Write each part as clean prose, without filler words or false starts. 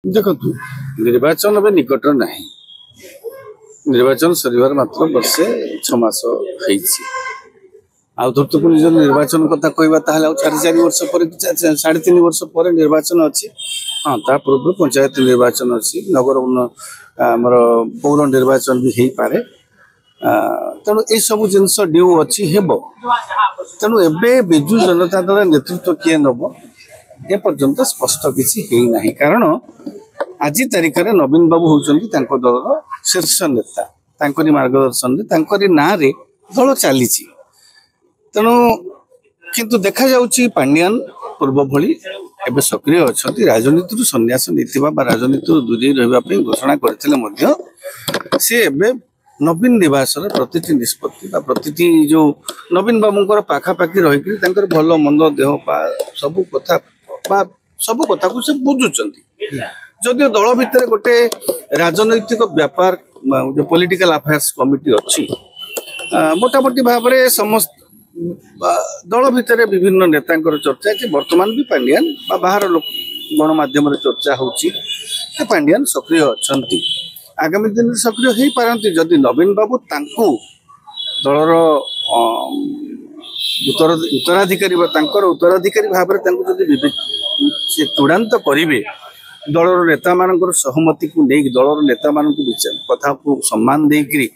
देखु निर्वाचन ए निकट ना निर्वाचन सर मात्र वर्षे 6 मास आउत निज निर्वाचन कथा कहवा साढ़े 4 वर्ष पर 3.5 वर्ष पर निर्वाचन अच्छी हाँ ता पूर्व पंचायत निर्वाचन अच्छी नगर आमर पौर निर्वाचन भी हो पारे तेणु ये सब जिनस ड्यू अच्छी हेब तेणु एबे बिजु जनता दल नेतृत्व किए नब ए पर्यंत स्पष्ट किसी ना कारण आज तारीख में नवीन बाबू होती दल शीर्ष नेता मार्गदर्शन ना दल चली तेणु किंतु देखा जाउची पांड्यान पूर्व भली एबे सक्रिय अच्छा राजनीति सन्यास नहीं राजनीति दूरी रही घोषणा करते सी एबे नवीन निवास प्रति निष्पत्ति प्रति जो नवीन बाबू पाखापाखि रही भल मंद देह पा सब कथा को से बुझुंट जदि दल भितर गोटे राजनैतिक व्यापार जो पॉलिटिकल अफेयर्स कमिटी अच्छी मोटामोटी भाव में समस्त दल भितर विभिन्न नेता चर्चा कि वर्तमान भी पांड्यान बाहर गणमाध्यम चर्चा होची पांड्यान सक्रिय अच्छा आगामी दिन में सक्रिय हो पारती जदि नवीन बाबू तांकु दलर उत्तराधिकारी उत्तराधिकारी भाव में चूड़ांत करेंगे दलर नेता मान सहमति को नहीं दलर नेता मान कथा को सम्मान देकरी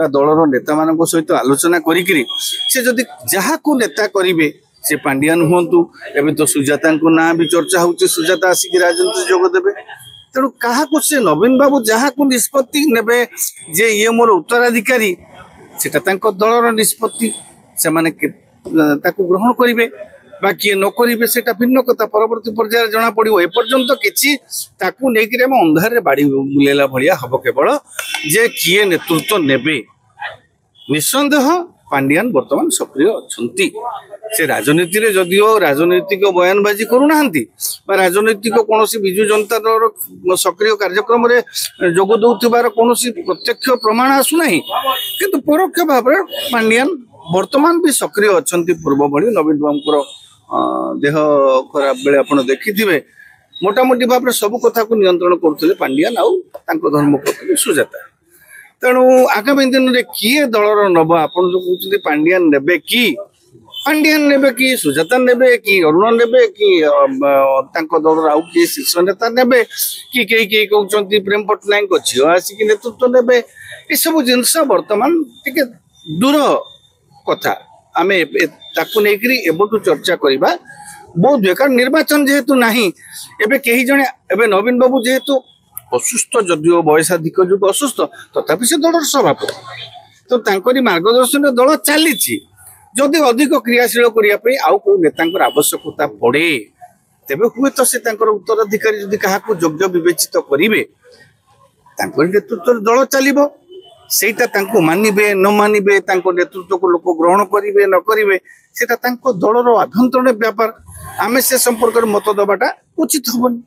दलर नेता मान सहित आलोचना करी से जदि जहाँ को नेता करेंगे से पांड्यान हूँ एवं तो सुजाता को ना भी चर्चा हो सुजाता आसिक राजनीति जोगदेवे तेणु क्या से नवीन बाबू जहाँ को निष्पत्ति ने जे ये मोर उत्तराधिकारी से दलर निष्पत्ति से माने ग्रहण करेंगे बा किए न करेंगे से भिन्न कथा परवर्ती पर्याय जना पड़ो एपर्यंत किसी अंधारे बाड़ी बुलेला भाया हम केवल जे किए नेतृत्व नेबे निसंदेह पांड्यान वर्तमान सक्रिय अच्छा से राजनीति रे जदिओ राजनीतिक बयानबाजी करूना राजनीतिक कौन विजु जनता दल सक्रिय कार्यक्रम में जोग दौर कौन प्रत्यक्ष प्रमाण आसुना किंतु परोक्ष भाव में पांड्यान वर्तमान भी सक्रिय अच्छा पूर्व भली नवीन बाबू देह खराब बेले आप देखिथे मोटामोटी भाव में सब कथा को नियंत्रण करते पांड्यान आउ धर्मपत्नी सुजाता तेणु आगामी दिन में किए दलर नब आप जो कहते पांड्यान ने कि पांड्यान ने कि सुजाता ने कि अरुण ने कि दलर आउ किए शीर्ष नेता ने कि कई कहते प्रेम पट्टनायक झील आसिक नेतृत्व ने ये सब जिनस बर्तमान टे दूर कथा आम एबटू चर्चा करवा बहुत हुए कारण निर्वाचन जेहेतु नहीं एबे कहीं जने एबे नवीन बाबू जेहेतु असुस्थ जदिओ बयसाधिक जो असुस्थ तथापि से दल सभापति तो तांकरी मार्गदर्शन दल चली जदि अधिक क्रियाशील करने आउ को नेता आवश्यकता पड़े तेबे हुए तो से उत्तराधिकारी जदि क्या योग्य विवेचित करेंगे नेतृत्व दल चलो सेटा मानिबे न मानिबे नेतृत्व को लोक ग्रहण करेंगे न करेंगे से दलर आभ्यंतरण व्यापार आमे से संपर्क मत दबाटा उचित हेनी।